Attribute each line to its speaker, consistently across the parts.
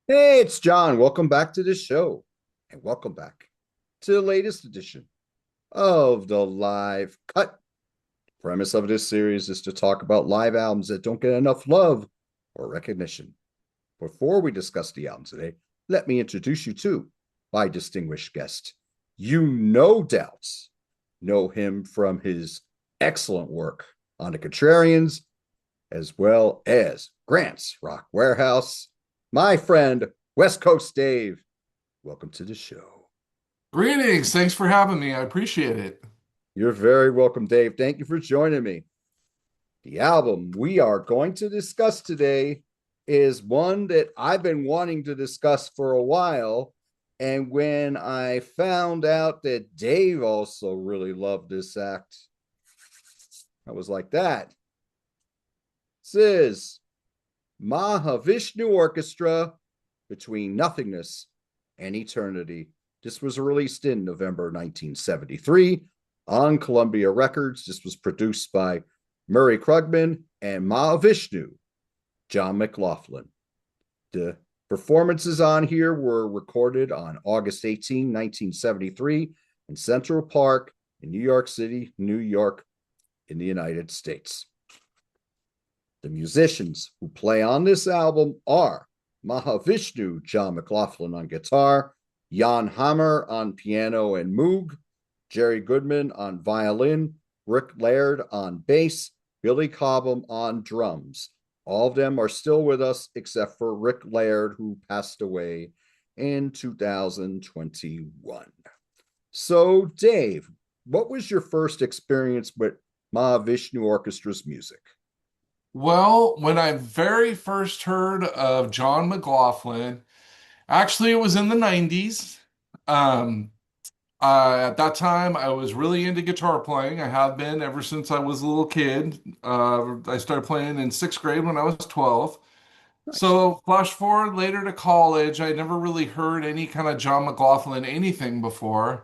Speaker 1: Hey, it's John. Welcome back to the show. And welcome back to the latest edition of the Live Cut. Premise of this series is to talk about live albums that don't get enough love or recognition. Before we discuss the album today, let me introduce you to my distinguished guest. You no doubt know him from his excellent work on the Contrarians, as well as Grant's Rock Warehouse. My friend, West Coast Dave, welcome to the show.
Speaker 2: Greetings. Thanks for having me. I appreciate it.
Speaker 1: You're very welcome, Dave. Thank you for joining me. The album we are going to discuss today is one that I've been wanting to discuss for a while. And when I found out that Dave also really loved this act, I was like, this is Mahavishnu Orchestra Between Nothingness and Eternity. This was released in November 1973 on Columbia Records. This was produced by Murray Krugman and Mahavishnu, John McLaughlin. The performances on here were recorded on August 18, 1973 in Central Park in New York City, New York, in the United States. The musicians who play on this album are Mahavishnu, John McLaughlin on guitar, Jan Hammer on piano and moog, Jerry Goodman on violin, Rick Laird on bass, Billy Cobham on drums. All of them are still with us except for Rick Laird, who passed away in 2021. So, Dave, what was your first experience with Mahavishnu Orchestra's music?
Speaker 2: Well, when I very first heard of John McLaughlin, actually it was in the 90s. Um, at that time, I was really into guitar playing. I have been ever since I was a little kid. I started playing in sixth grade when I was 12.
Speaker 1: Nice.
Speaker 2: So, flash forward later to college, I never really heard any kind of John McLaughlin anything before.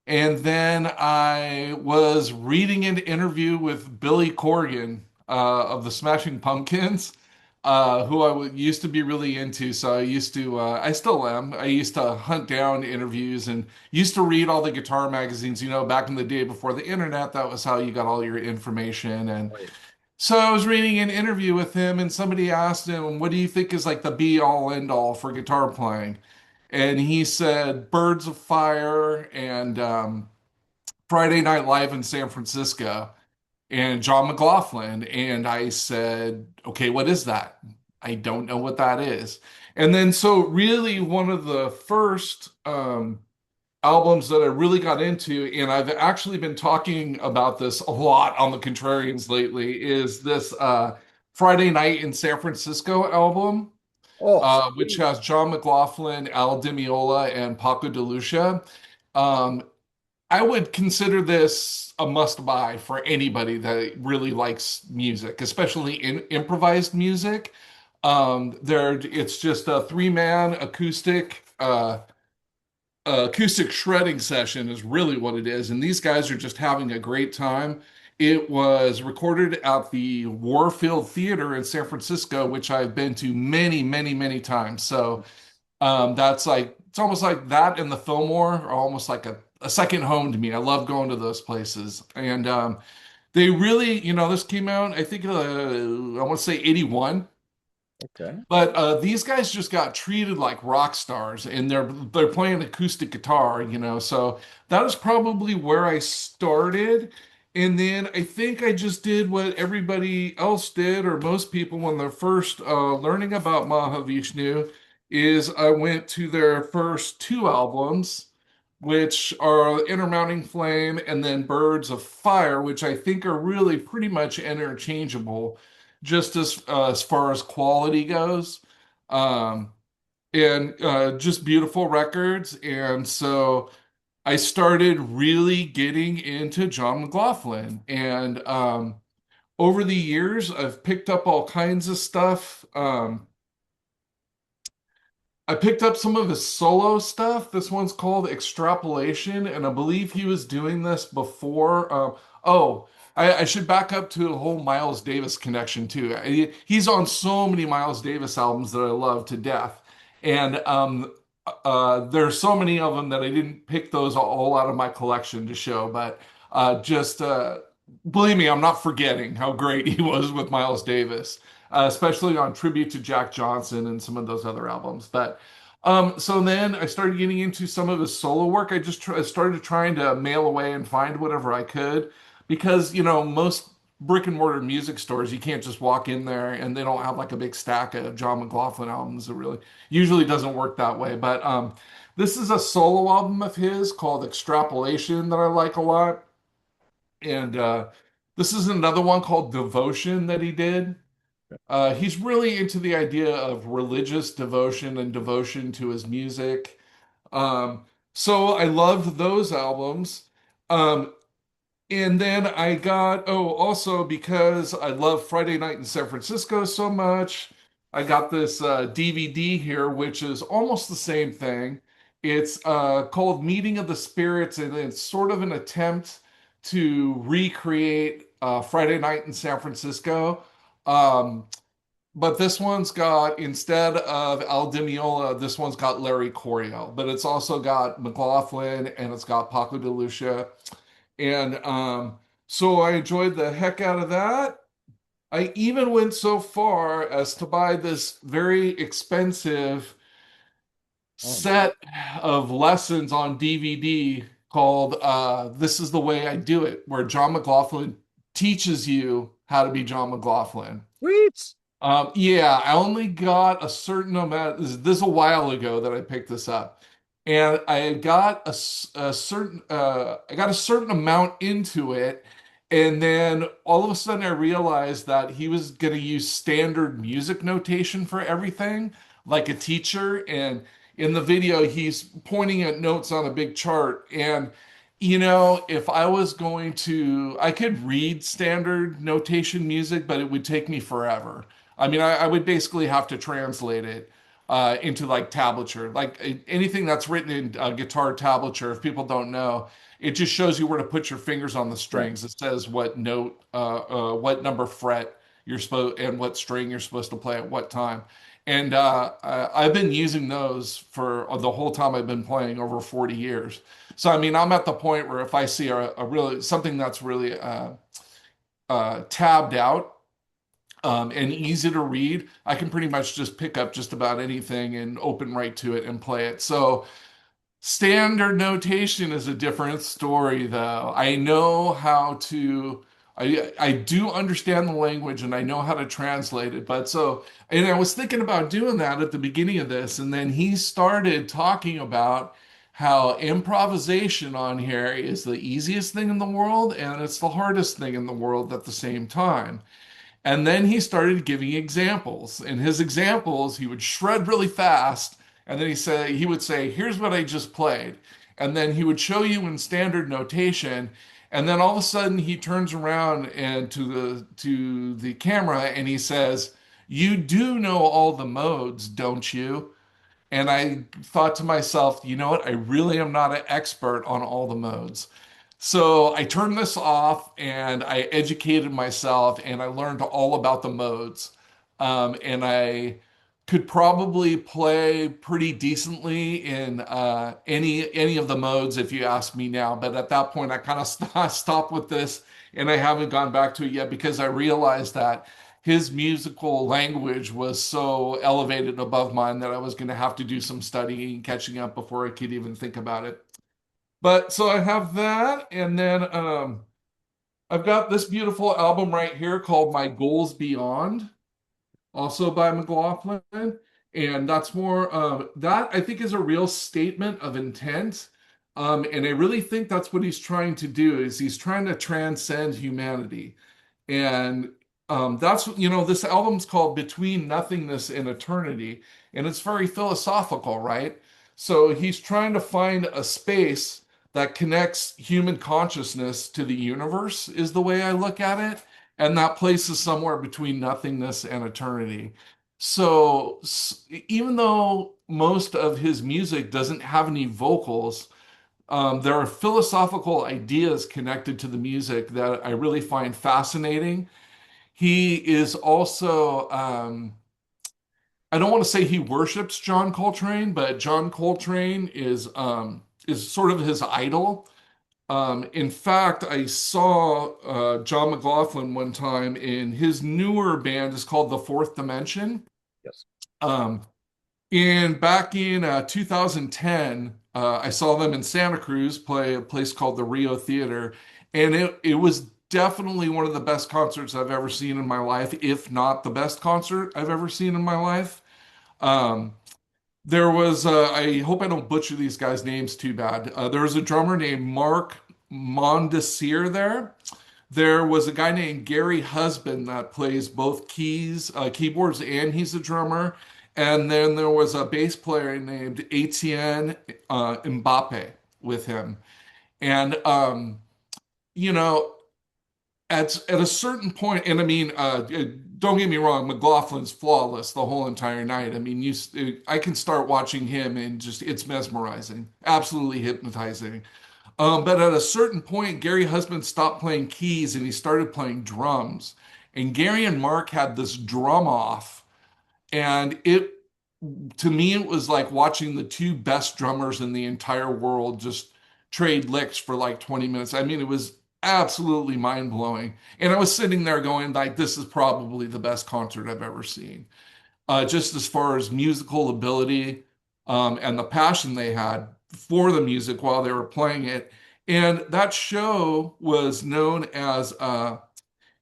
Speaker 2: And then I was reading an interview with Billy Corgan of the Smashing Pumpkins, who used to be really into. So I still am. I used to hunt down interviews and used to read all the guitar magazines, back in the day before the internet. That was how you got all your information. And
Speaker 1: Right.
Speaker 2: so I was reading an interview with him, and somebody asked him, "What do you think is like the be all end all for guitar playing?" And he said, "Birds of Fire and Friday Night Live in San Francisco and John McLaughlin." And I said, "Okay, what is that? I don't know what that is." And then, so really, one of the first albums that I really got into, and I've actually been talking about this a lot on the Contrarians lately, is this Friday Night in San Francisco album,
Speaker 1: Oh,
Speaker 2: which has John McLaughlin, Al Di Meola, and Paco de Lucia. Um, I would consider this a must buy for anybody that really likes music, especially in improvised music. It's just a three-man acoustic shredding session is really what it is, and these guys are just having a great time. It was recorded at the Warfield Theater in San Francisco, which I've been to many, many, many times. So that's like it's almost like that and the Fillmore are almost like a second home to me. I love going to those places. And they really, this came out, I think, I want to say 81.
Speaker 1: okay.
Speaker 2: But these guys just got treated like rock stars, and they're playing acoustic guitar, So that is probably where I started. And then I think I just did what everybody else did, or most people when they're first learning about Mahavishnu, is I went to their first two albums, which are Intermounting Flame and then Birds of Fire, which I think are really pretty much interchangeable just as far as quality goes. Um, and just beautiful records. And so I started really getting into John McLaughlin. And over the years, I've picked up all kinds of stuff. I picked up some of his solo stuff. This one's called Extrapolation, and I believe he was doing this before. I should back up to the whole Miles Davis connection too. He's on so many Miles Davis albums that I love to death. And there's so many of them that I didn't pick those all out of my collection to show, but just believe me, I'm not forgetting how great he was with Miles Davis, especially on Tribute to Jack Johnson and some of those other albums. But so then I started getting into some of his solo work. I started trying to mail away and find whatever I could because, most brick and mortar music stores, you can't just walk in there and they don't have like a big stack of John McLaughlin albums. It really usually doesn't work that way. But this is a solo album of his called Extrapolation that I like a lot. And this is another one called Devotion that he did. He's really into the idea of religious devotion and devotion to his music. Um, so I loved those albums. Um, and then I got, oh, also because I love Friday Night in San Francisco so much, I got this DVD here, which is almost the same thing. It's called Meeting of the Spirits, and it's sort of an attempt to recreate Friday Night in San Francisco. Um, but this one's got, instead of Al Di Meola, this one's got Larry Coryell, but it's also got McLaughlin and it's got Paco de Lucia. And so I enjoyed the heck out of that. I even went so far as to buy this very expensive
Speaker 1: Oh,
Speaker 2: set of lessons on DVD called This is the Way I Do It, where John McLaughlin teaches you how to be John McLaughlin.
Speaker 1: sweet.
Speaker 2: Yeah, I only got a certain amount. This is a while ago that I picked this up, and I got a certain I got a certain amount into it, and then all of a sudden I realized that he was going to use standard music notation for everything, like a teacher. And in the video, he's pointing at notes on a big chart, and if I was going to, I could read standard notation music, but it would take me forever. I mean, I would basically have to translate it into like tablature, like anything that's written in guitar tablature. If people don't know, it just shows you where to put your fingers on the
Speaker 1: Right.
Speaker 2: strings. It says what note, what number fret you're supposed, and what string you're supposed to play at what time. And I've been using those for the whole time I've been playing over 40 years. So I mean, I'm at the point where if I see a really something that's really tabbed out and easy to read, I can pretty much just pick up just about anything and open right to it and play it. So standard notation is a different story, though. I know how to. I do understand the language and I know how to translate it, but so and I was thinking about doing that at the beginning of this, and then he started talking about how improvisation on here is the easiest thing in the world and it's the hardest thing in the world at the same time. And then he started giving examples. And his examples, he would shred really fast. And then he would say, here's what I just played. And then he would show you in standard notation. And then all of a sudden he turns around and to the camera and he says, you do know all the modes, don't you? And I thought to myself, you know what? I really am not an expert on all the modes. So I turned this off and I educated myself and I learned all about the modes. And I could probably play pretty decently in any of the modes if you ask me now. But at that point, I kind of stopped with this and I haven't gone back to it yet because I realized that his musical language was so elevated above mine that I was going to have to do some studying and catching up before I could even think about it. But so I have that, and then I've got this beautiful album right here called My Goals Beyond, also by McLaughlin. And that's more that I think is a real statement of intent. And I really think that's what he's trying to do is he's trying to transcend humanity. And that's, this album's called Between Nothingness and Eternity, and it's very philosophical, right? So he's trying to find a space that connects human consciousness to the universe, is the way I look at it. And that place is somewhere between nothingness and eternity. So even though most of his music doesn't have any vocals, there are philosophical ideas connected to the music that I really find fascinating. He is also I don't want to say he worships John Coltrane, but John Coltrane is sort of his idol. In fact, I saw John McLaughlin one time in his newer band is called The Fourth Dimension.
Speaker 1: Yes.
Speaker 2: Um, and back in 2010, I saw them in Santa Cruz play a place called the Rio Theater, and it was definitely one of the best concerts I've ever seen in my life, if not the best concert I've ever seen in my life. Um, there was, I hope I don't butcher these guys' names too bad. There was a drummer named Mark Mondesir there. There was a guy named Gary Husband that plays both keyboards, and he's a drummer. And then there was a bass player named Etienne Mbappe with him. And, you know, at a certain point, and I mean, don't get me wrong, McLaughlin's flawless the whole entire night. I mean, I can start watching him and just it's mesmerizing, absolutely hypnotizing. But at a certain point, Gary Husband stopped playing keys and he started playing drums. And Gary and Mark had this drum off, and it to me it was like watching the two best drummers in the entire world just trade licks for like 20 minutes. I mean, it was absolutely mind-blowing. And I was sitting there going like this is probably the best concert I've ever seen. Just as far as musical ability, and the passion they had for the music while they were playing it. And that show was known as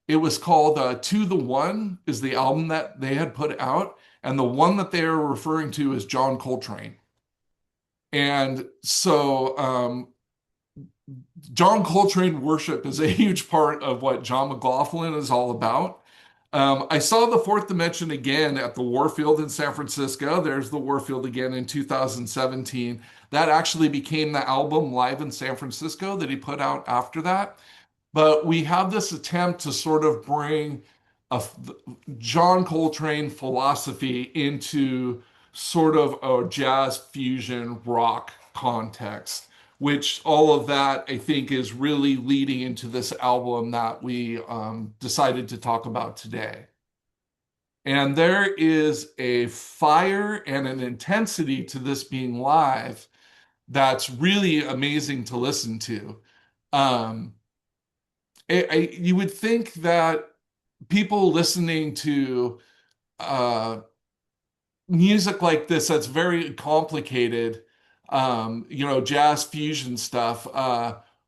Speaker 2: it was called To the One is the album that they had put out. And the one that they were referring to is John Coltrane. And so John Coltrane worship is a huge part of what John McLaughlin is all about. I saw the Fourth Dimension again at the Warfield in San Francisco. There's the Warfield again in 2017. That actually became the album Live in San Francisco that he put out after that. But we have this attempt to sort of bring a John Coltrane philosophy into sort of a jazz fusion rock context, which all of that I think is really leading into this album that we decided to talk about today. And there is a fire and an intensity to this being live that's really amazing to listen to. Um, you would think that people listening to uh, music like this that's very complicated, jazz fusion stuff,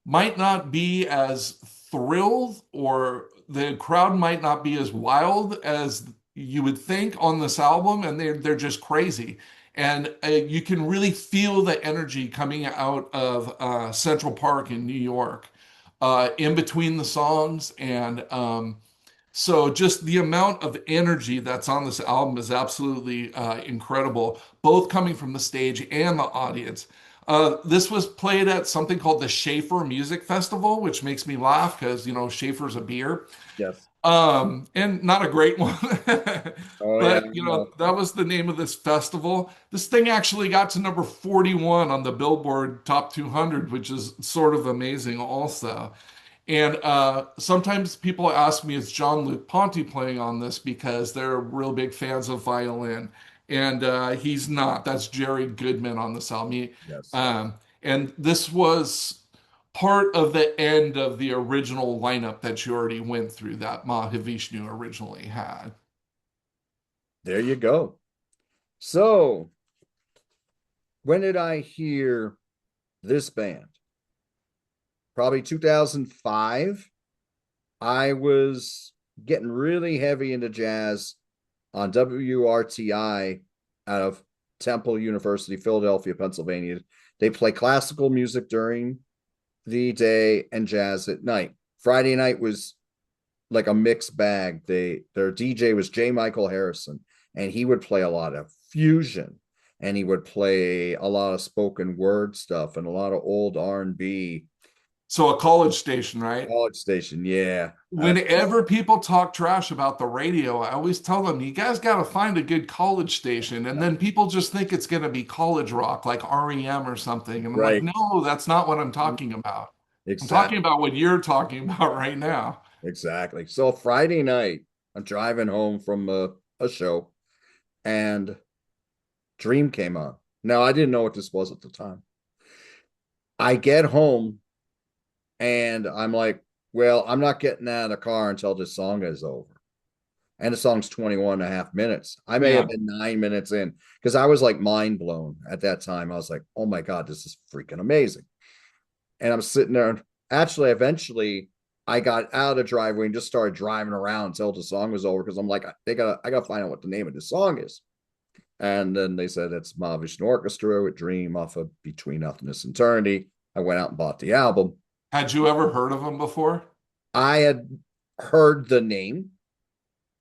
Speaker 2: might not be as thrilled or the crowd might not be as wild as you would think on this album, and they're just crazy. And you can really feel the energy coming out of Central Park in New York in between the songs. And so just the amount of energy that's on this album is absolutely incredible, both coming from the stage and the audience. This was played at something called the Schaefer Music Festival, which makes me laugh because, Schaefer's a beer.
Speaker 1: Yes.
Speaker 2: And not a great one.
Speaker 1: Oh yeah.
Speaker 2: But, that was the name of this festival. This thing actually got to number 41 on the Billboard Top 200, which is sort of amazing also. And sometimes people ask me, is John Luke Ponty playing on this because they're real big fans of violin. And he's not. That's Jerry Goodman on this album.
Speaker 1: Yes.
Speaker 2: And this was part of the end of the original lineup that you already went through that Mahavishnu originally had.
Speaker 1: There you go. So, when did I hear this band? Probably 2005. I was getting really heavy into jazz on WRTI out of Temple University, Philadelphia, Pennsylvania. They play classical music during the day and jazz at night. Friday night was like a mixed bag. Their DJ was J. Michael Harrison, and he would play a lot of fusion, and he would play a lot of spoken word stuff and a lot of old R&B.
Speaker 2: So a college station, right?
Speaker 1: College station, yeah.
Speaker 2: Whenever people talk trash about the radio, I always tell them, you guys got to find a good college station. And then people just think it's going to be college rock, like REM or something. And I'm like,
Speaker 1: Right.
Speaker 2: no, that's not what I'm talking about. I'm talking
Speaker 1: Exactly.
Speaker 2: about what you're talking about right now.
Speaker 1: Exactly. So Friday night, I'm driving home from a show, and Dream came on. Now, I didn't know what this was at the time. I get home and I'm like, well, I'm not getting out of the car until this song is over. And the song's 21 and a half minutes. I may have
Speaker 2: Yeah.
Speaker 1: been 9 minutes in because I was like mind blown at that time. I was like, oh my God, this is freaking amazing. And I'm sitting there. Actually, eventually, I got out of the driveway and just started driving around until the song was over because I'm like, I gotta find out what the name of the song is. And then they said it's Mahavishnu Orchestra with Dream off of Between Nothingness and Eternity. I went out and bought the album.
Speaker 2: Had you ever heard of them before?
Speaker 1: I had heard the name,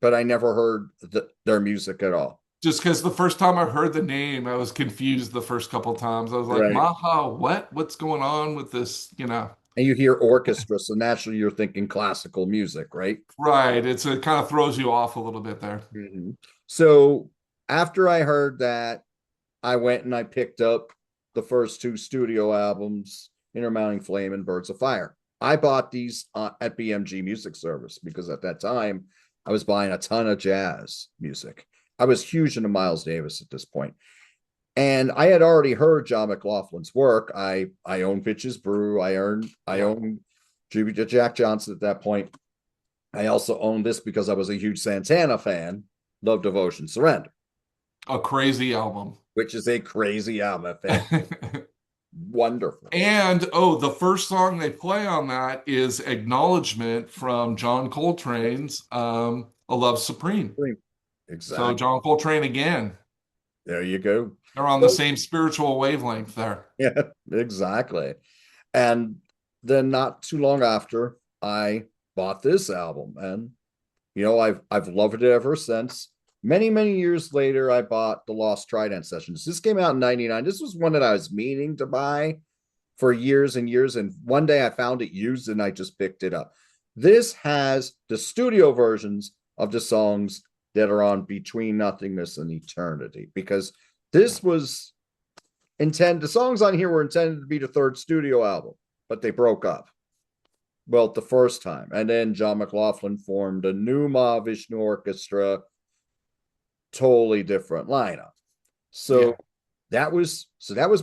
Speaker 1: but I never heard their music at all.
Speaker 2: Just because the first time I heard the name, I was confused the first couple of times. I was like,
Speaker 1: Right.
Speaker 2: Maha, what? What's going on with this?
Speaker 1: And you hear orchestra, so naturally you're thinking classical music, right?
Speaker 2: Right. It kind of throws you off a little bit there.
Speaker 1: Mm-hmm. So after I heard that, I went and I picked up the first two studio albums, Intermounting Flame and Birds of Fire. I bought these at BMG Music Service because at that time I was buying a ton of jazz music. I was huge into Miles Davis at this point. And I had already heard John McLaughlin's work. I own Pitches Brew. I
Speaker 2: Yeah.
Speaker 1: own Tribute to Jack Johnson at that point. I also owned this because I was a huge Santana fan. Love, Devotion, Surrender,
Speaker 2: A crazy album.
Speaker 1: which is a crazy album. Wonderful.
Speaker 2: And oh, the first song they play on that is Acknowledgement from John Coltrane's A Love Supreme. So
Speaker 1: Exactly.
Speaker 2: John Coltrane again.
Speaker 1: There you go.
Speaker 2: They're on the same spiritual wavelength there.
Speaker 1: Yeah, exactly. And then not too long after, I bought this album, and I've loved it ever since. Many years later, I bought the Lost Trident Sessions. This came out in '99. This was one that I was meaning to buy for years and years, and one day I found it used and I just picked it up. This has the studio versions of the songs that are on Between Nothingness and Eternity, because this was intended, the songs on here were intended to be the third studio album, but they broke up. Well, the first time. And then John McLaughlin formed a new Mahavishnu Orchestra, totally different lineup.
Speaker 2: Yeah.
Speaker 1: So that was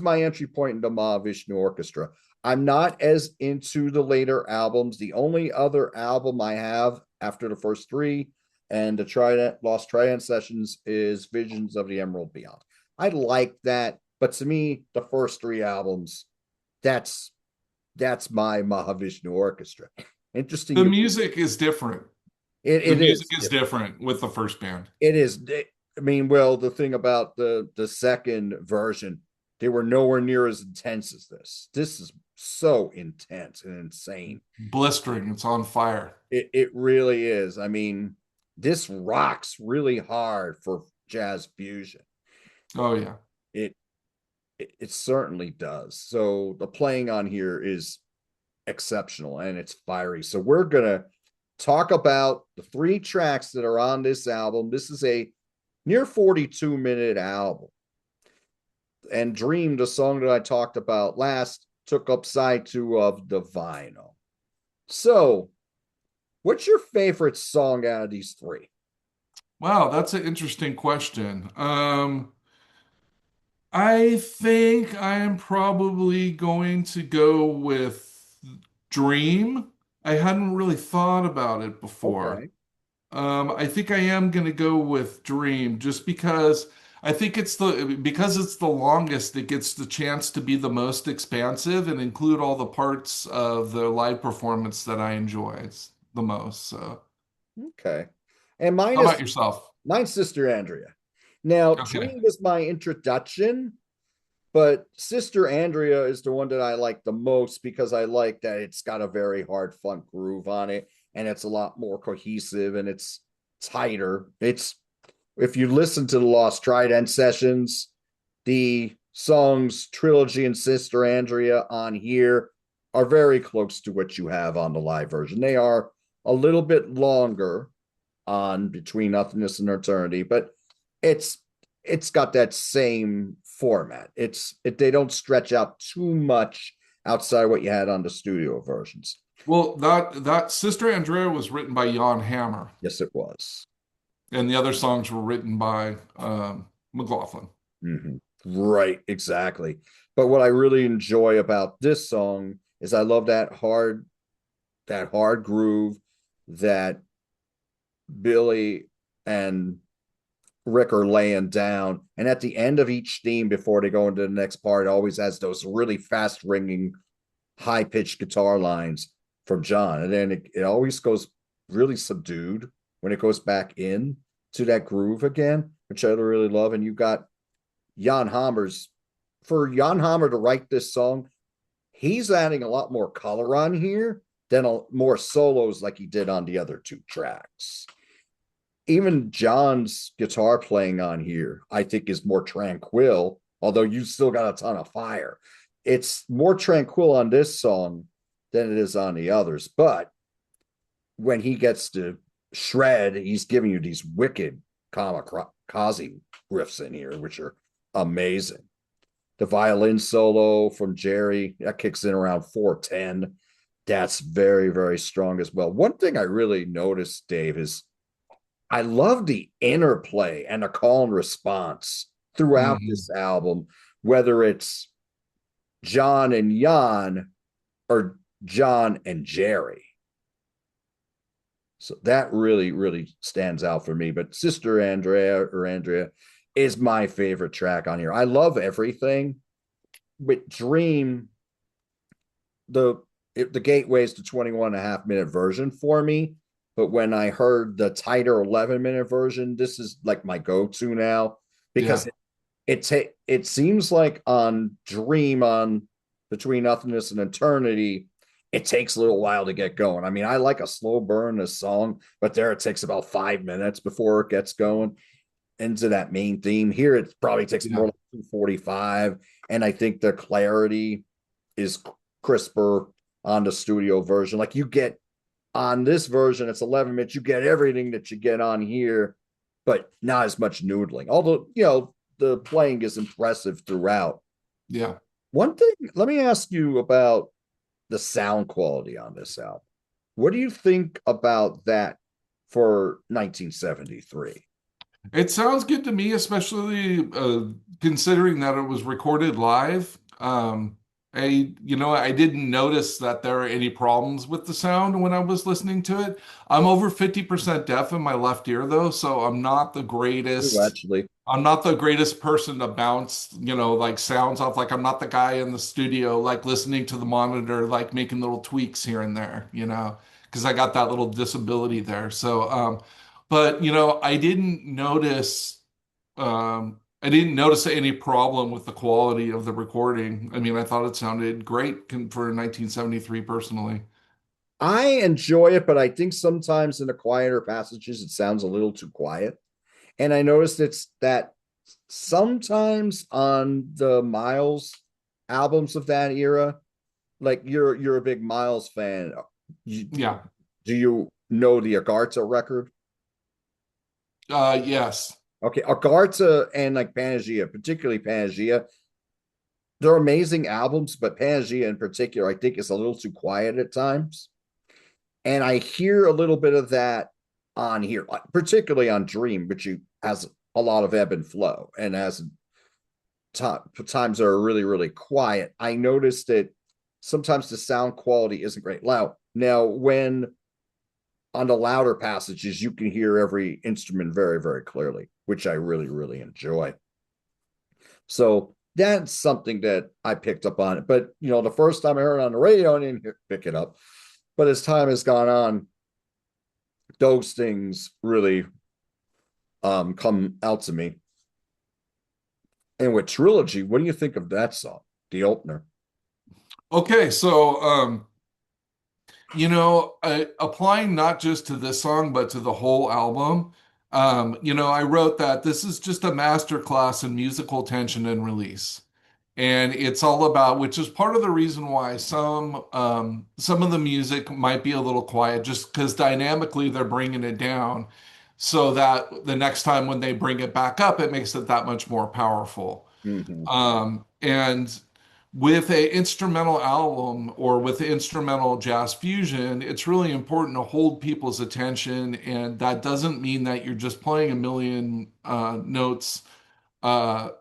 Speaker 1: my entry point into Mahavishnu Orchestra. I'm not as into the later albums. The only other album I have after the first three and the Lost Trident Sessions is Visions of the Emerald Beyond. I like that, but to me, the first three albums, that's my Mahavishnu Orchestra. Interesting.
Speaker 2: The music is different.
Speaker 1: It,
Speaker 2: The
Speaker 1: it
Speaker 2: music
Speaker 1: is.
Speaker 2: is different with the first band.
Speaker 1: It is. I mean, well, the thing about the second version, they were nowhere near as intense as this. This is so intense and insane.
Speaker 2: Blistering, it's on fire.
Speaker 1: It really is. I mean, this rocks really hard for jazz fusion.
Speaker 2: Oh yeah.
Speaker 1: It it certainly does. So the playing on here is exceptional and it's fiery. So we're gonna talk about the three tracks that are on this album. This is a near 42-minute album. And Dream, the song that I talked about last, took up side two of the vinyl. So, what's your favorite song out of these three?
Speaker 2: Wow, that's an interesting question. I think I am probably going to go with Dream. I hadn't really thought about it before.
Speaker 1: Okay.
Speaker 2: I think I am going to go with Dream just because I think it's the longest, it gets the chance to be the most expansive and include all the parts of the live performance that I enjoy the most. So,
Speaker 1: Okay. And
Speaker 2: how about yourself?
Speaker 1: mine's Sister Andrea. Now,
Speaker 2: Okay.
Speaker 1: Dream was my introduction, but Sister Andrea is the one that I like the most because I like that it's got a very hard funk groove on it and it's a lot more cohesive and it's tighter. It's If you listen to the Lost Trident Sessions, the songs Trilogy and Sister Andrea on here are very close to what you have on the live version. They are a little bit longer on Between Nothingness and Eternity, but it's got that same format. They don't stretch out too much outside what you had on the studio versions.
Speaker 2: Well, that Sister Andrea was written by Jan Hammer.
Speaker 1: Yes, it was.
Speaker 2: And the other songs were written by McLaughlin.
Speaker 1: Mhm. Right, exactly. But what I really enjoy about this song is I love that hard groove that Billy and Rick are laying down. And at the end of each theme, before they go into the next part, it always has those really fast ringing, high pitched guitar lines from John. And then it always goes really subdued when it goes back in to that groove again, which I really love. And you got Jan Hammer's for Jan Hammer to write this song, he's adding a lot more color on here than more solos like he did on the other two tracks. Even John's guitar playing on here, I think, is more tranquil, although you still got a ton of fire. It's more tranquil on this song than it is on the others. But when he gets to shred, he's giving you these wicked kamikaze riffs in here, which are amazing. The violin solo from Jerry that kicks in around 410. That's very, very strong as well. One thing I really noticed, Dave, is I love the interplay and the call and response throughout
Speaker 2: Hmm.
Speaker 1: this album, whether it's John and Jan or John and Jerry. So that really, really stands out for me. But Sister Andrea is my favorite track on here. I love everything. With Dream, the the gateway is the 21 and a half minute version for me. But when I heard the tighter 11-minute version, this is like my go-to now because
Speaker 2: Yeah.
Speaker 1: it seems like on Dream on Between Nothingness and Eternity, it takes a little while to get going. I mean, I like a slow burn, a song, but there it takes about 5 minutes before it gets going into that main theme. Here, it probably takes more
Speaker 2: Yeah.
Speaker 1: like 2:45, and I think the clarity is crisper on the studio version. Like you get on this version, it's 11 minutes. You get everything that you get on here, but not as much noodling. Although, the playing is impressive throughout.
Speaker 2: Yeah.
Speaker 1: One thing, let me ask you about the sound quality on this album. What do you think about that for 1973?
Speaker 2: It sounds good to me, especially considering that it was recorded live. I didn't notice that there are any problems with the sound when I was listening to it. I'm over 50% deaf in my left ear though, so
Speaker 1: Oh, actually,
Speaker 2: I'm not the greatest person to bounce, like sounds off. Like I'm not the guy in the studio, like listening to the monitor, like making little tweaks here and there, because I got that little disability there. But I didn't notice any problem with the quality of the recording. I mean, I thought it sounded great for 1973 personally.
Speaker 1: I enjoy it, but I think sometimes in the quieter passages, it sounds a little too quiet. And I noticed it's that sometimes on the Miles albums of that era, like you're a big Miles fan. You,
Speaker 2: Yeah.
Speaker 1: do you know the Agartha record?
Speaker 2: Yes.
Speaker 1: Okay, Agartha and like Panagia, particularly Panagia, they're amazing albums, but Panagia in particular, I think is a little too quiet at times. And I hear a little bit of that on here, particularly on Dream, which you has a lot of ebb and flow and has times that are really, really quiet. I noticed that sometimes the sound quality isn't great. Now, when on the louder passages, you can hear every instrument very, very clearly, which I really, really enjoy. So that's something that I picked up on it. But the first time I heard it on the radio, I didn't pick it up. But as time has gone on, those things really come out to me. And with Trilogy, what do you think of that song, the opener?
Speaker 2: Okay, so applying not just to this song, but to the whole album, I wrote that this is just a masterclass in musical tension and release. And it's all about, which is part of the reason why some of the music might be a little quiet, just because dynamically they're bringing it down, so that the next time when they bring it back up, it makes it that much more powerful.
Speaker 1: Mm-hmm.
Speaker 2: And with a instrumental album or with instrumental jazz fusion, it's really important to hold people's attention, and that doesn't mean that you're just playing a million notes, over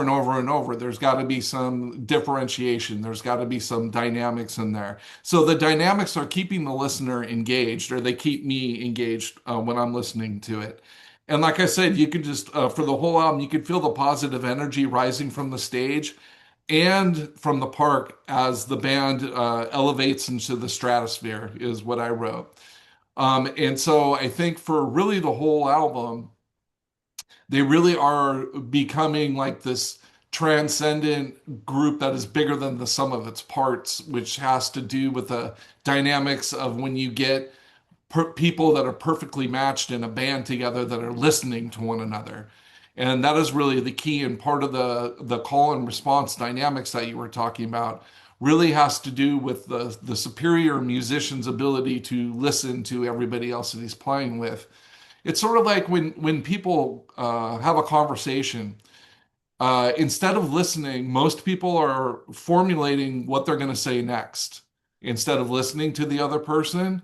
Speaker 2: and over and over. There's got to be some differentiation. There's got to be some dynamics in there. So the dynamics are keeping the listener engaged, or they keep me engaged when I'm listening to it. And like I said, you can just, for the whole album, you can feel the positive energy rising from the stage and from the park as the band elevates into the stratosphere, is what I wrote. And so I think for really the whole album, they really are becoming like this transcendent group that is bigger than the sum of its parts, which has to do with the dynamics of when you get people that are perfectly matched in a band together that are listening to one another. And that is really the key, and part of the call and response dynamics that you were talking about really has to do with the superior musician's ability to listen to everybody else that he's playing with. It's sort of like when people have a conversation, instead of listening, most people are formulating what they're going to say next instead of listening to the other person.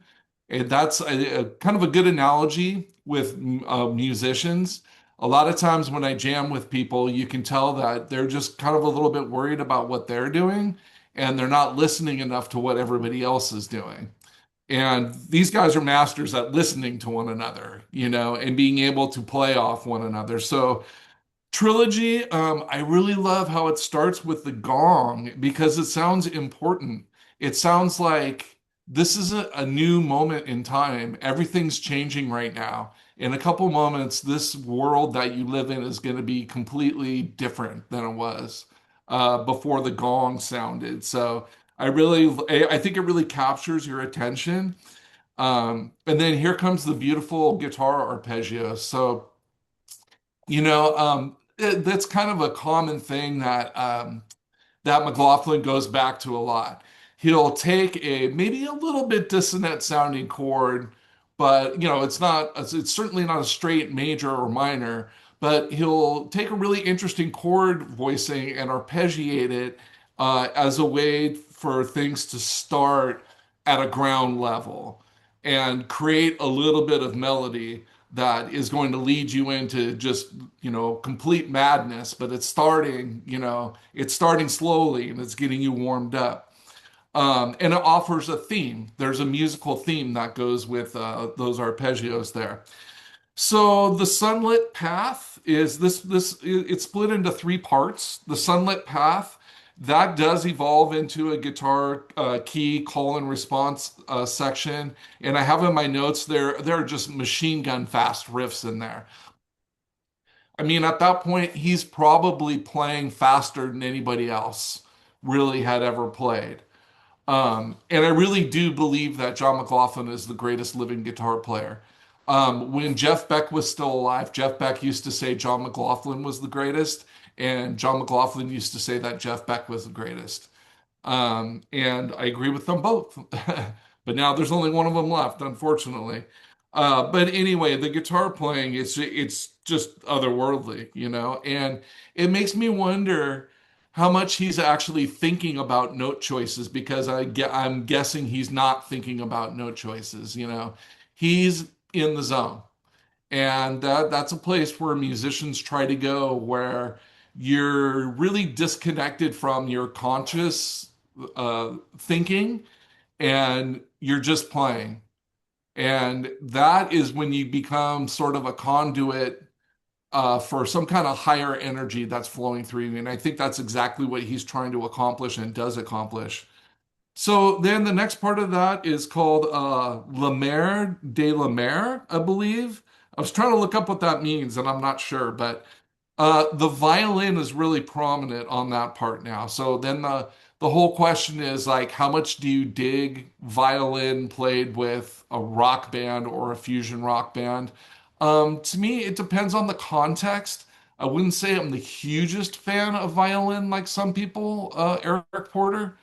Speaker 2: And that's a kind of a good analogy with musicians. A lot of times when I jam with people, you can tell that they're just kind of a little bit worried about what they're doing, and they're not listening enough to what everybody else is doing. And these guys are masters at listening to one another, and being able to play off one another. So Trilogy, I really love how it starts with the gong because it sounds important. It sounds like this is a new moment in time. Everything's changing right now. In a couple moments, this world that you live in is going to be completely different than it was before the gong sounded. So I think it really captures your attention. And then here comes the beautiful guitar arpeggio. So that's kind of a common thing that McLaughlin goes back to a lot. He'll take a maybe a little bit dissonant sounding chord, but it's certainly not a straight major or minor, but he'll take a really interesting chord voicing and arpeggiate it as a way for things to start at a ground level and create a little bit of melody that is going to lead you into just, complete madness, but it's starting slowly and it's getting you warmed up. And it offers a theme. There's a musical theme that goes with those arpeggios there. So the sunlit path is it's split into three parts. The sunlit path that does evolve into a guitar key call and response section, and I have in my notes there are just machine gun fast riffs in there. I mean, at that point, he's probably playing faster than anybody else really had ever played. And I really do believe that John McLaughlin is the greatest living guitar player. When Jeff Beck was still alive, Jeff Beck used to say John McLaughlin was the greatest, and John McLaughlin used to say that Jeff Beck was the greatest. And I agree with them both. But now there's only one of them left, unfortunately. But anyway, the guitar playing, it's just otherworldly, and it makes me wonder how much he's actually thinking about note choices because I'm guessing he's not thinking about note choices, He's in the zone. And that's a place where musicians try to go where you're really disconnected from your conscious thinking and you're just playing. And that is when you become sort of a conduit for some kind of higher energy that's flowing through you. And I think that's exactly what he's trying to accomplish and does accomplish. So then the next part of that is called La Mer de la Mer, I believe. I was trying to look up what that means, and I'm not sure, but the violin is really prominent on that part now. So then the whole question is like, how much do you dig violin played with a rock band or a fusion rock band? To me, it depends on the context. I wouldn't say I'm the hugest fan of violin like some people, Eric Porter.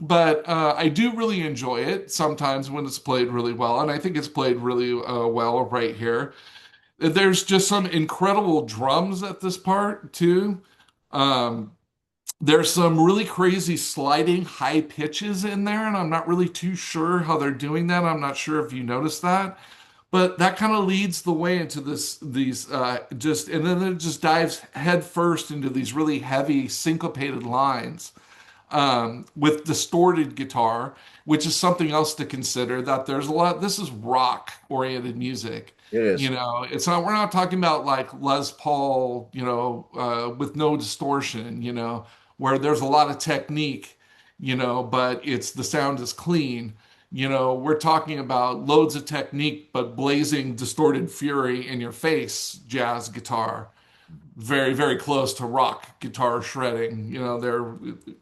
Speaker 2: But I do really enjoy it sometimes when it's played really well, and I think it's played really well right here. There's just some incredible drums at this part too. Um, There's some really crazy sliding high pitches in there, and I'm not really too sure how they're doing that. I'm not sure if you noticed that, but that kind of leads the way into these just, and then it just dives head first into these really heavy syncopated lines with distorted guitar, which is something else to consider. That there's a lot. This is rock oriented music.
Speaker 1: It
Speaker 2: You
Speaker 1: is.
Speaker 2: know, it's not. We're not talking about like Les Paul. With no distortion. Where there's a lot of technique. But it's the sound is clean. We're talking about loads of technique, but blazing distorted fury in your face jazz guitar, very, very close to rock guitar shredding. They're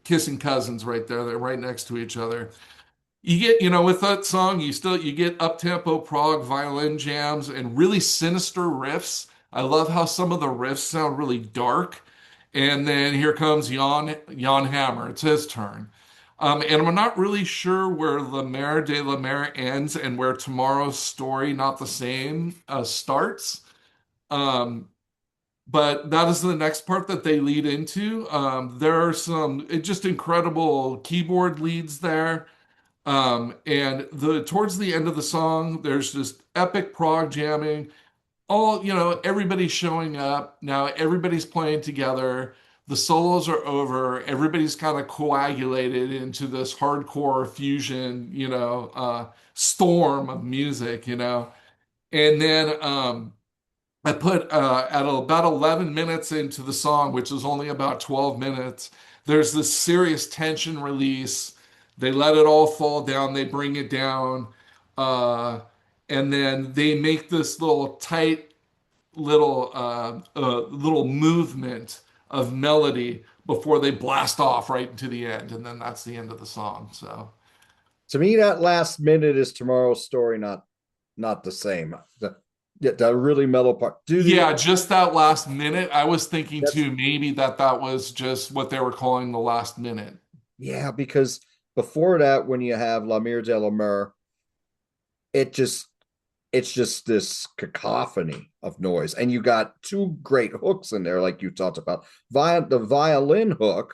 Speaker 2: kissing cousins right there. They're right next to each other. You get, with that song, you get up-tempo prog violin jams and really sinister riffs. I love how some of the riffs sound really dark. And then here comes Jan Hammer. It's his turn. And I'm not really sure where La Mer de la Mer ends and where Tomorrow's Story, Not the Same, starts. Um, but that is the next part that they lead into. There are some just incredible keyboard leads there. And towards the end of the song, there's just epic prog jamming. Everybody's showing up. Now everybody's playing together. The solos are over. Everybody's kind of coagulated into this hardcore fusion, storm of music, And then I put at about 11 minutes into the song, which is only about 12 minutes, there's this serious tension release. They let it all fall down, they bring it down, uh, and then they make this little tight little movement of melody before they blast off right into the end, and then that's the end of the song. So
Speaker 1: To me, that last minute is Tomorrow's Story, not the same. The really mellow part.
Speaker 2: yeah, just that last minute. I was thinking
Speaker 1: That's
Speaker 2: too, maybe that was just what they were calling the last minute.
Speaker 1: yeah, because before that, when you have La Mire de la Mer, it just it's just this cacophony of noise. And you got two great hooks in there, like you talked about. The violin hook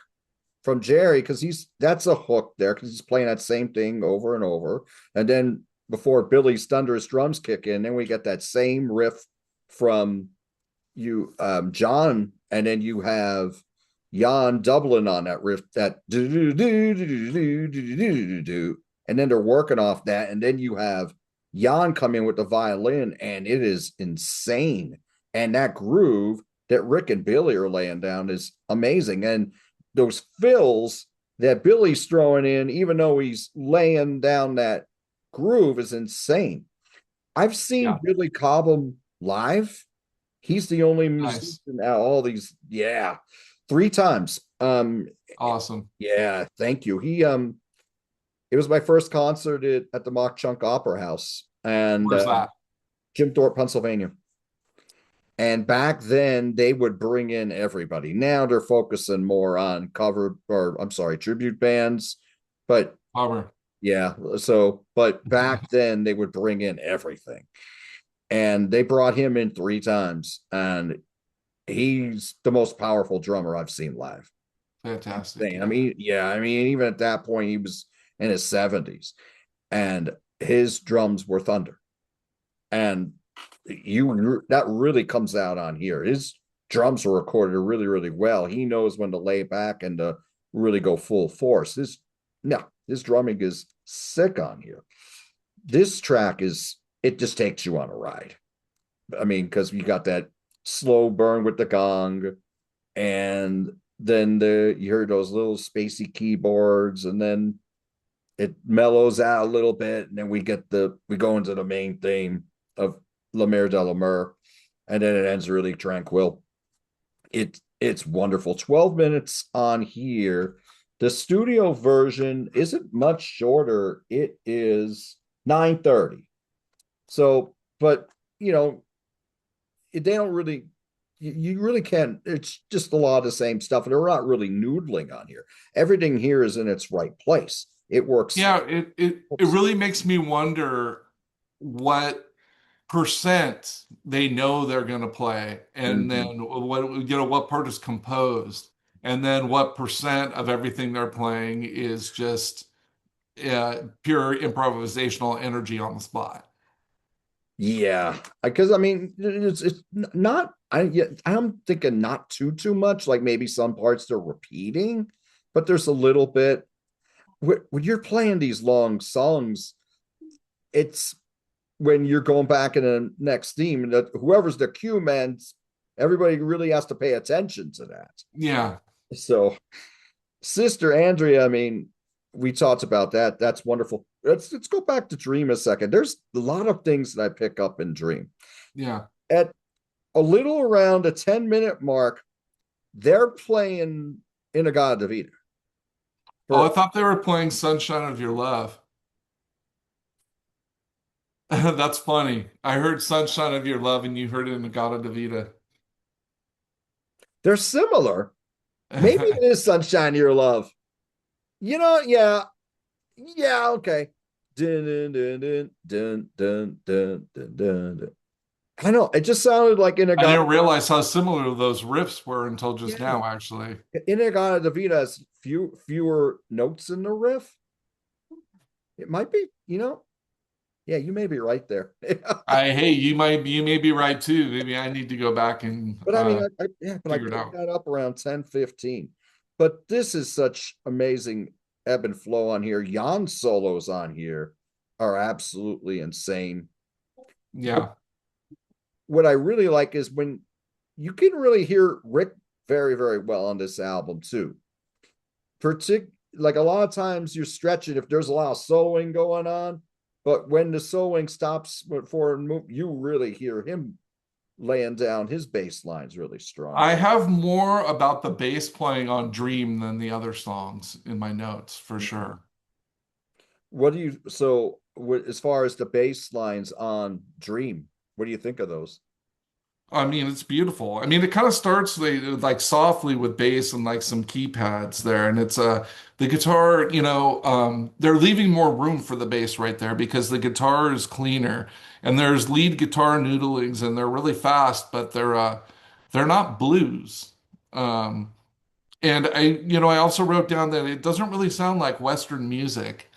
Speaker 1: from Jerry, because he's that's a hook there, because he's playing that same thing over and over. And then before Billy's thunderous drums kick in, then we get that same riff from John, and then you have Jan doubling on that riff, that do do do do do do do do do, and then they're working off that, and then you have Jan come in with the violin, and it is insane. And that groove that Rick and Billy are laying down is amazing, and those fills that Billy's throwing in, even though he's laying down that groove, is insane. I've seen
Speaker 2: Yeah,
Speaker 1: Billy Cobham live. He's the only
Speaker 2: nice,
Speaker 1: musician out all these, yeah, three times.
Speaker 2: awesome.
Speaker 1: Yeah, thank you. It was my first concert at the Mock Chunk Opera House, and
Speaker 2: Where's that?
Speaker 1: Jim Thorpe, Pennsylvania. And back then they would bring in everybody. Now they're focusing more on cover, or I'm sorry, tribute bands. But
Speaker 2: Bummer.
Speaker 1: yeah, but back then they would bring in everything. And they brought him in three times, and he's the most powerful drummer I've seen live.
Speaker 2: Fantastic.
Speaker 1: I
Speaker 2: Yeah.
Speaker 1: mean, yeah, I mean, even at that point, he was in his 70s, and his drums were thunder. And that really comes out on here. His drums are recorded really, really well. He knows when to lay back and to really go full force. His drumming is sick on here. This track it just takes you on a ride. I mean, because you got that slow burn with the gong, and then you hear those little spacey keyboards, and then it mellows out a little bit, and then we go into the main theme of La Mer de la Mer, and then it ends really tranquil. It's wonderful. 12 minutes on here. The studio version isn't much shorter. It is 9:30. So, but they don't really, you really can't, it's just a lot of the same stuff. And they're not really noodling on here. Everything here is in its right place. It works.
Speaker 2: Yeah, it really makes me wonder what percent they know they're going to play, and then
Speaker 1: Mhm.
Speaker 2: what part is composed. and then what percent of everything they're playing is just pure improvisational energy on the spot.
Speaker 1: Yeah, because I mean, it's not. Yeah, I'm thinking not too much. Like maybe some parts they're repeating, but there's a little bit. When you're playing these long songs, it's when you're going back in the next theme that whoever's the cue man, everybody really has to pay attention to that.
Speaker 2: Yeah,
Speaker 1: So, Sister Andrea, I mean, we talked about that. That's wonderful. Let's go back to Dream a second. There's a lot of things that I pick up in Dream.
Speaker 2: yeah.
Speaker 1: At a little around a 10-minute mark, they're playing Inagata Vida.
Speaker 2: Oh, I
Speaker 1: For
Speaker 2: thought they were playing Sunshine of Your Love. That's funny. I heard Sunshine of Your Love and you heard it in Gata Davida.
Speaker 1: they're similar. Maybe it is Sunshine of Your Love. Yeah, yeah, okay. Dun, dun, dun, dun, dun, dun, dun, dun, dun, dun. I know it just sounded like
Speaker 2: I
Speaker 1: Inagata.
Speaker 2: didn't realize how similar those riffs were until just
Speaker 1: Yeah,
Speaker 2: now, actually.
Speaker 1: Inagata Davida has fewer notes in the riff. It might be, yeah, you may be right there.
Speaker 2: Hey, you may be right too. Maybe I need to go back and
Speaker 1: But I mean, yeah, but I
Speaker 2: figure it
Speaker 1: picked
Speaker 2: out.
Speaker 1: that up around 10-15. But this is such amazing ebb and flow on here. Jan solos on here are absolutely insane. But
Speaker 2: Yeah.
Speaker 1: what I really like is when you can really hear Rick very, very well on this album too. Like a lot of times you're stretching if there's a lot of soloing going on, but when the soloing stops for you really hear him laying down his bass lines really strong.
Speaker 2: I have more about the bass playing on Dream than the other songs in my notes, for
Speaker 1: Mhm.
Speaker 2: sure.
Speaker 1: What do you so as far as the bass lines on Dream, what do you think of those?
Speaker 2: I mean, it's beautiful. I mean, it kind of starts like softly with bass and like some keypads there, and it's the guitar. They're leaving more room for the bass right there because the guitar is cleaner, and there's lead guitar noodlings, and they're really fast, but they're not blues. Um, and I also wrote down that it doesn't really sound like Western music.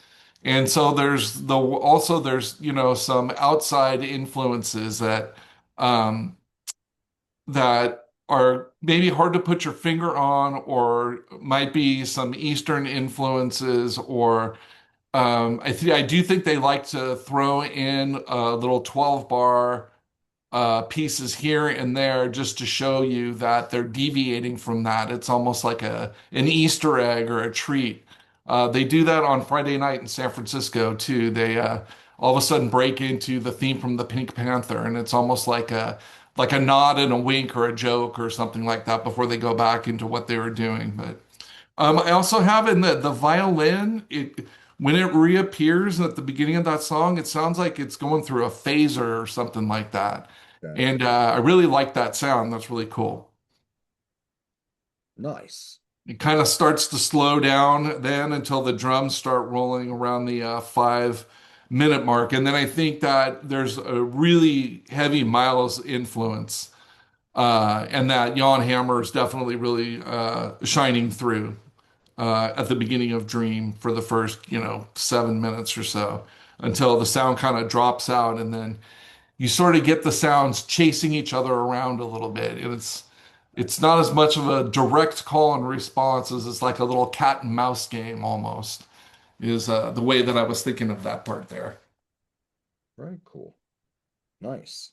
Speaker 2: And so there's some outside influences um, that are maybe hard to put your finger on, or might be some Eastern influences, or I do think they like to throw in a little 12 bar pieces here and there just to show you that they're deviating from that. It's almost like an Easter egg or a treat. They do that on Friday night in San Francisco too. They all of a sudden break into the theme from the Pink Panther, and it's almost like a nod and a wink or a joke or something like that before they go back into what they were doing. But I also have in the violin, it when it reappears at the beginning of that song, it sounds like it's going through a phaser or something like that.
Speaker 1: Okay.
Speaker 2: And I really like that sound. That's really cool.
Speaker 1: Nice.
Speaker 2: It kind of starts to slow down then until the drums start rolling around the 5 minute mark. And then I think that there's a really heavy Miles influence, and that Jan Hammer is definitely really shining through at the beginning of Dream for the first, 7 minutes or so until the sound kind of drops out, and then you sort of get the sounds chasing each other around a little bit. And it's not as much of a direct call and response as it's like a little cat and mouse game almost, is the way that I was thinking of that part there.
Speaker 1: Very cool. Nice.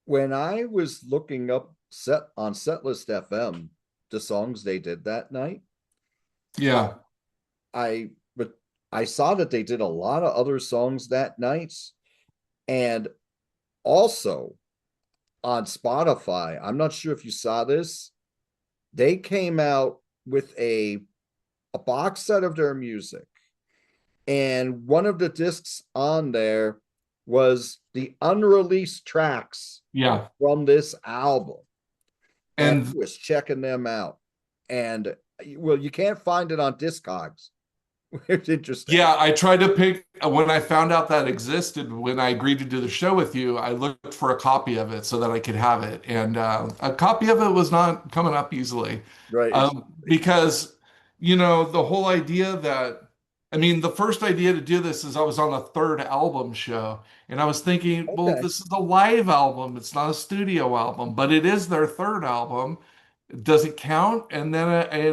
Speaker 1: When I was looking up Setlist FM, the songs they did that night,
Speaker 2: Yeah.
Speaker 1: I but I saw that they did a lot of other songs that night. And also on Spotify, I'm not sure if you saw this, they came out with a box set of their music. And one of the discs on there was the unreleased tracks
Speaker 2: Yeah.
Speaker 1: from this album. And I
Speaker 2: And
Speaker 1: was checking them out. And well, you can't find it on Discogs. It's interesting.
Speaker 2: Yeah, I tried to pick when I found out that existed, when I agreed to do the show with you, I looked for a copy of it so that I could have it. And a copy of it was not coming up easily.
Speaker 1: Right.
Speaker 2: Because, the whole idea that, I mean, the first idea to do this is I was on a third album show, and I was thinking, well,
Speaker 1: Okay.
Speaker 2: this is a live album, it's not a studio album, but it is their third album. Does it count? And then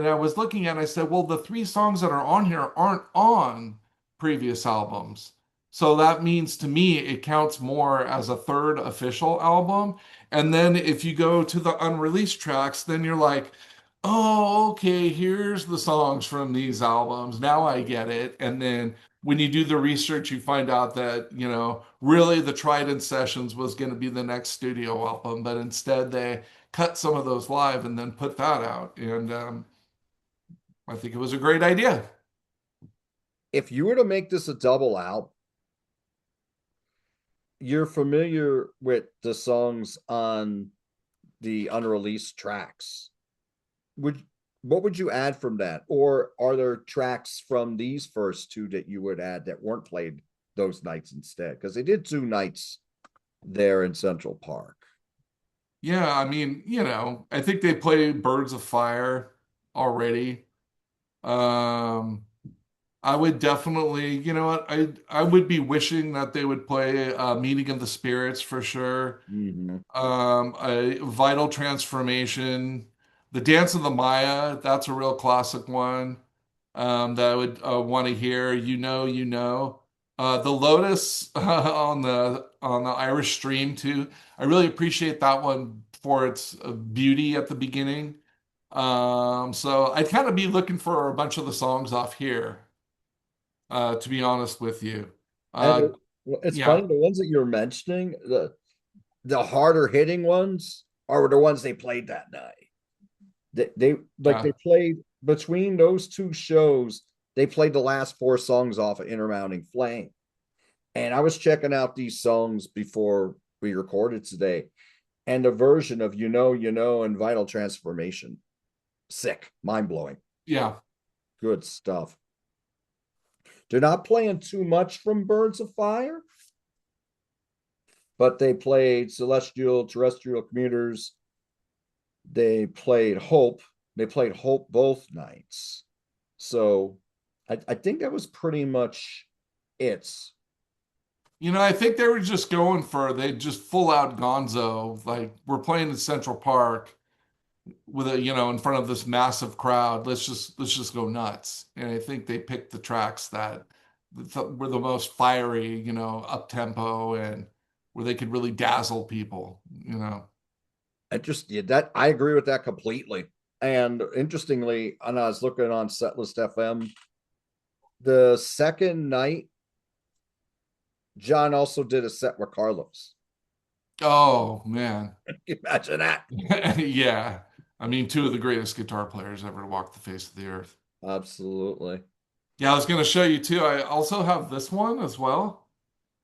Speaker 2: I was looking at it, I said, well, the three songs that are on here aren't on previous albums. So that means to me it counts more as a third official album. And then if you go to the unreleased tracks, then you're like, oh, okay, here's the songs from these albums. Now I get it. And then when you do the research, you find out that, really the Trident Sessions was going to be the next studio album, but instead they cut some of those live and then put that out. And I think it was a great idea.
Speaker 1: If you were to make this a double album, you're familiar with the songs on the unreleased tracks. Would what would you add from that? Or are there tracks from these first two that you would add that weren't played those nights instead? Because they did two nights there in Central Park.
Speaker 2: Yeah, I mean, I think they played Birds of Fire already. Um, I would definitely, you know what, I would be wishing that they would play Meeting of the Spirits for sure.
Speaker 1: Mhm.
Speaker 2: A Vital Transformation, The Dance of the Maya, that's a real classic one that I would want to hear. The Lotus on the Irish Stream too. I really appreciate that one for its beauty at the beginning. So I'd kind of be looking for a bunch of the songs off here, to be honest with you.
Speaker 1: And
Speaker 2: Uh,
Speaker 1: it's
Speaker 2: yeah,
Speaker 1: funny, the ones that you're mentioning, the harder hitting ones are the ones they played that night. They like
Speaker 2: yeah.
Speaker 1: they played between those two shows, they played the last four songs off of Intermounting Flame. And I was checking out these songs before we recorded today, and the version of and Vital Transformation. Sick, mind blowing,
Speaker 2: Yeah.
Speaker 1: good stuff. They're not playing too much from Birds of Fire, but they played Celestial, Terrestrial Commuters. They played Hope. They played Hope both nights. So I think that was pretty much it.
Speaker 2: I think they were just going for they just full out gonzo. Like we're playing in Central Park with in front of this massive crowd. Let's just go nuts. And I think they picked the tracks that were the most fiery, up tempo and where they could really dazzle people.
Speaker 1: That I agree with that completely. And interestingly, and I was looking on Setlist FM, the second night, John also did a set with Carlos.
Speaker 2: Oh man.
Speaker 1: Imagine that.
Speaker 2: Yeah. I mean, two of the greatest guitar players ever to walk the face of the earth.
Speaker 1: Absolutely.
Speaker 2: Yeah, I was going to show you too. I also have this one as well.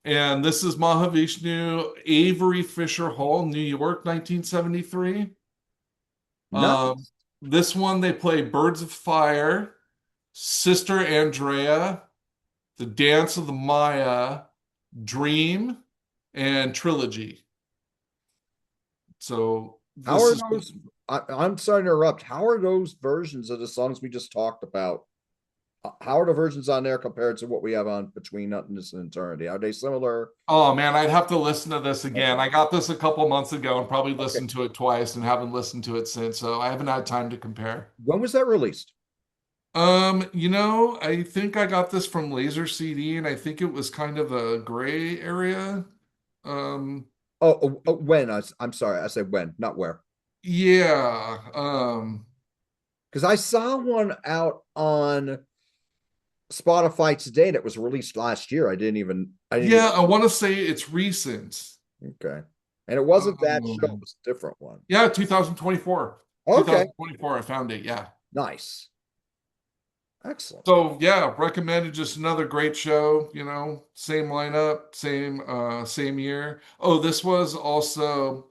Speaker 2: And this is Mahavishnu Avery Fisher Hall, New York, 1973. Um,
Speaker 1: Nice.
Speaker 2: this one they play Birds of Fire, Sister Andrea, The Dance of the Maya, Dream, and Trilogy. So
Speaker 1: How
Speaker 2: this
Speaker 1: are
Speaker 2: is
Speaker 1: those? I'm sorry to interrupt. How are those versions of the songs we just talked about? How are the versions on there compared to what we have on Between Nothingness and Eternity? Are they similar?
Speaker 2: Oh man, I'd have to listen to this again.
Speaker 1: Okay.
Speaker 2: I got this a couple months ago and probably
Speaker 1: Okay.
Speaker 2: listened to it twice and haven't listened to it since, so I haven't had time to compare.
Speaker 1: When was that released?
Speaker 2: I think I got this from Laser CD and I think it was kind of a gray area. Um,
Speaker 1: When? I'm sorry. I said when, not where.
Speaker 2: yeah.
Speaker 1: Because I saw one out on Spotify today that was released last year. I didn't even,
Speaker 2: Yeah, I want to say it's recent.
Speaker 1: okay. And it wasn't that show, it
Speaker 2: Um,
Speaker 1: was a different one.
Speaker 2: yeah, 2024.
Speaker 1: Okay.
Speaker 2: 2024, I found it. Yeah.
Speaker 1: Nice. Excellent.
Speaker 2: So yeah, recommended just another great show, same lineup, same year. Oh, this was also,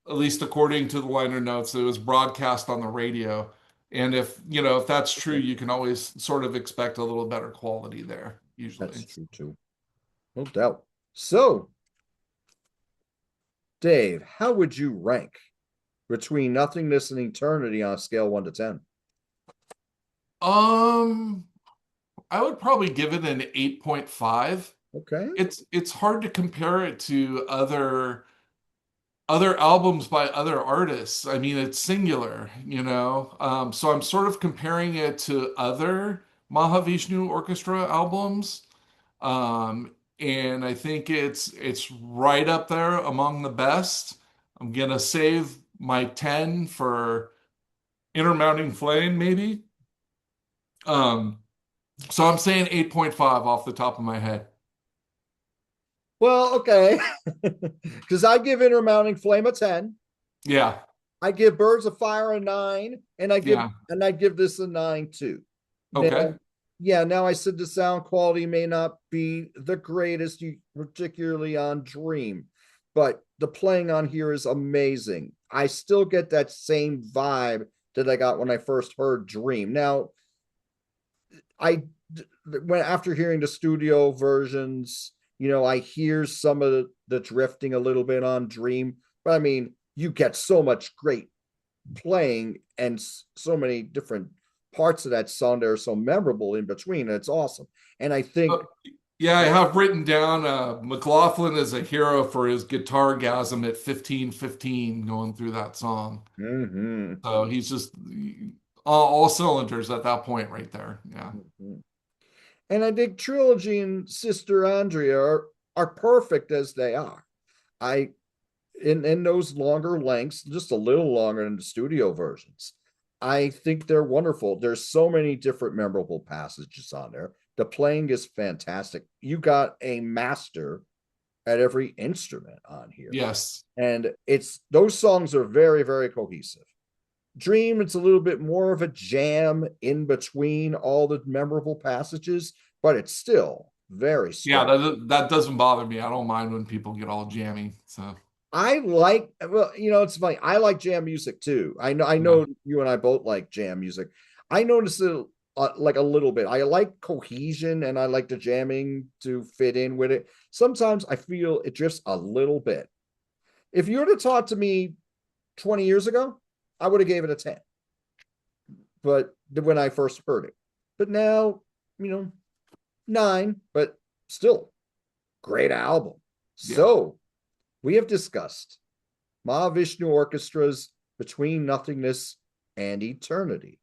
Speaker 2: at least according to the liner notes, it was broadcast on the radio And if that's true, you can always sort of expect a little better quality there,
Speaker 1: That's
Speaker 2: usually.
Speaker 1: true too. No doubt. So, Dave, how would you rank between Nothingness and Eternity on a scale 1 to 10?
Speaker 2: Um, I would probably give it an 8.5.
Speaker 1: Okay.
Speaker 2: It's hard to compare it to other albums by other artists. I mean, it's singular, you know. So I'm sort of comparing it to other Mahavishnu Orchestra albums. And I think it's right up there among the best. I'm gonna save my 10 for Intermounting Flame, maybe. Um, so I'm saying 8.5 off the top of my head.
Speaker 1: Well, okay. Because I give Intermounting Flame a 10.
Speaker 2: Yeah,
Speaker 1: I give Birds of Fire a 9,
Speaker 2: yeah.
Speaker 1: I give this a 9 too.
Speaker 2: Okay.
Speaker 1: Now, yeah, now I said the sound quality may not be the greatest, particularly on Dream, but the playing on here is amazing. I still get that same vibe that I got when I first heard Dream. Now, I when after hearing the studio versions, I hear some of the drifting a little bit on Dream, but I mean, you get so much great playing and so many different parts of that song that are so memorable in between. And it's awesome. And I
Speaker 2: Uh,
Speaker 1: think,
Speaker 2: yeah, I have written down McLaughlin as a hero for his guitar gasm at 15:15 going through that song.
Speaker 1: mhm,
Speaker 2: So he's just all cylinders at that point right there. Yeah.
Speaker 1: mhm. And I think Trilogy and Sister Andrea are perfect as they are. I in those longer lengths, just a little longer than the studio versions. I think they're wonderful. There's so many different memorable passages on there. The playing is fantastic. You got a master at every instrument on here.
Speaker 2: Yes.
Speaker 1: And it's those songs are very, very cohesive. Dream, it's a little bit more of a jam in between all the memorable passages, but it's still very
Speaker 2: Yeah,
Speaker 1: strong.
Speaker 2: that doesn't bother me. I don't mind when people get all jammy. So
Speaker 1: I like, well, it's funny. I like jam music too. I
Speaker 2: yeah.
Speaker 1: know you and I both like jam music. I notice it like a little bit. I like cohesion and I like the jamming to fit in with it. Sometimes I feel it drifts a little bit. If you were to talk to me 20 years ago, I would have gave it a 10. But when I first heard it. But now, you know, 9, but still great album.
Speaker 2: Yeah.
Speaker 1: So, we have discussed Mahavishnu Orchestra's Between Nothingness and Eternity.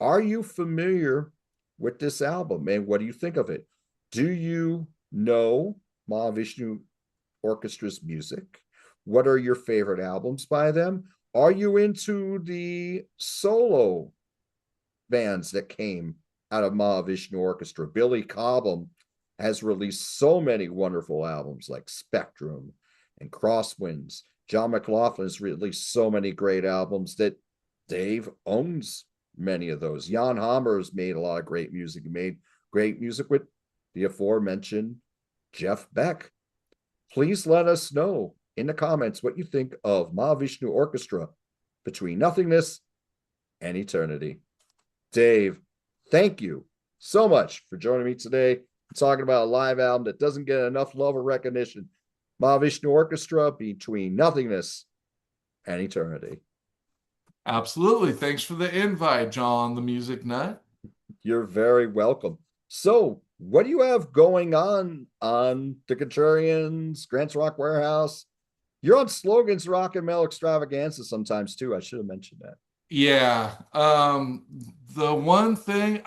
Speaker 1: Are you familiar with this album and what do you think of it? Do you know Mahavishnu Orchestra's music? What are your favorite albums by them? Are you into the solo bands that came out of Mahavishnu Orchestra? Billy Cobham has released so many wonderful albums like Spectrum and Crosswinds. John McLaughlin has released so many great albums that Dave owns many of those. Jan Hammer has made a lot of great music. He made great music with the aforementioned Jeff Beck. Please let us know in the comments what you think of Mahavishnu Orchestra Between Nothingness and Eternity. Dave, thank you so much for joining me today, talking about a live album that doesn't get enough love or recognition. Mahavishnu Orchestra Between Nothingness and Eternity.
Speaker 2: Absolutely. Thanks for the invite, John the MusicNut.
Speaker 1: You're very welcome. So, what do you have going on the Contarians, Grant's Rock Warehouse? You're on Slogan's Rock and Mail Extravaganza sometimes too. I should have mentioned that.
Speaker 2: Yeah. The one thing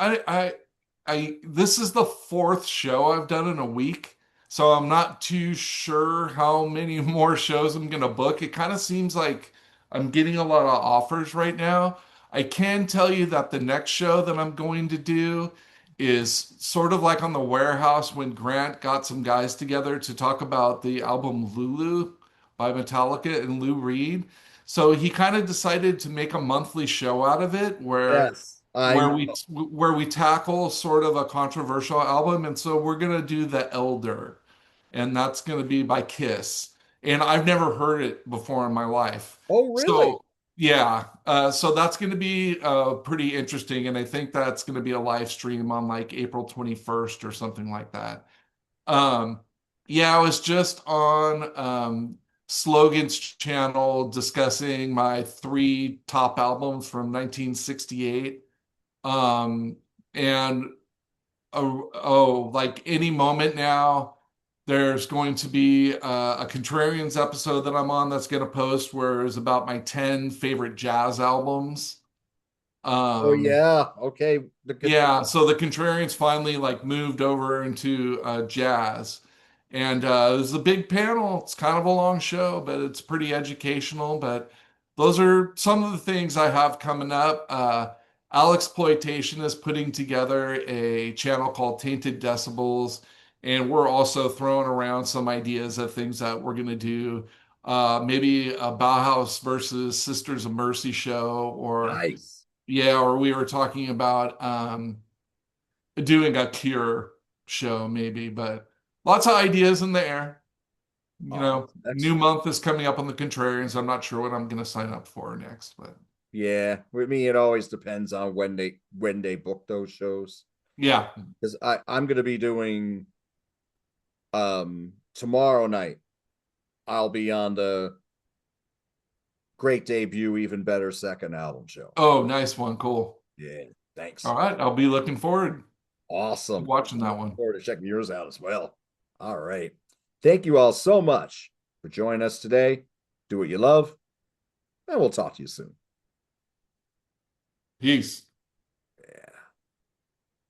Speaker 2: this is the fourth show I've done in a week, so I'm not too sure how many more shows I'm gonna book. It kind of seems like I'm getting a lot of offers right now. I can tell you that the next show that I'm going to do is sort of like on the warehouse when Grant got some guys together to talk about the album Lulu by Metallica and Lou Reed. So he kind of decided to make a monthly show out of it
Speaker 1: Yes, I
Speaker 2: where
Speaker 1: know.
Speaker 2: we tackle sort of a controversial album. And so we're gonna do The Elder, and that's gonna be by Kiss. And I've never heard it before in my life.
Speaker 1: Oh, really?
Speaker 2: So Yeah, so that's going to be pretty interesting, and I think that's going to be a live stream on like April 21st or something like that. Um, yeah, I was just on Slogan's channel discussing my three top albums from 1968. Um, and like any moment now, there's going to be a Contrarians episode that I'm on that's going to post where it's about my 10 favorite jazz albums.
Speaker 1: Oh
Speaker 2: Um,
Speaker 1: yeah, okay.
Speaker 2: yeah, so the Contrarians finally like moved over into jazz. And it was a big panel. It's kind of a long show, but it's pretty educational. But those are some of the things I have coming up. Alexploitation is putting together a channel called Tainted Decibels, and we're also throwing around some ideas of things that we're going to do. Maybe a Bauhaus versus Sisters of Mercy show, or
Speaker 1: Nice.
Speaker 2: yeah, or we were talking about doing a Cure show maybe, but lots of ideas in the air. You
Speaker 1: Oh,
Speaker 2: know, new
Speaker 1: excellent.
Speaker 2: month is coming up on the Contrarians. I'm not sure what I'm going to sign up for next, but
Speaker 1: Yeah, with me, it always depends on when they book those shows.
Speaker 2: yeah.
Speaker 1: Because I'm gonna be doing tomorrow night. I'll be on the great debut, even better second album show.
Speaker 2: Oh, nice one. Cool.
Speaker 1: Yeah, thanks.
Speaker 2: All right. I'll be looking forward to
Speaker 1: Awesome.
Speaker 2: watching
Speaker 1: I'm
Speaker 2: that
Speaker 1: looking
Speaker 2: one.
Speaker 1: forward to checking yours out as well. All right. Thank you all so much for joining us today. Do what you love, and we'll talk to you soon.
Speaker 2: Peace.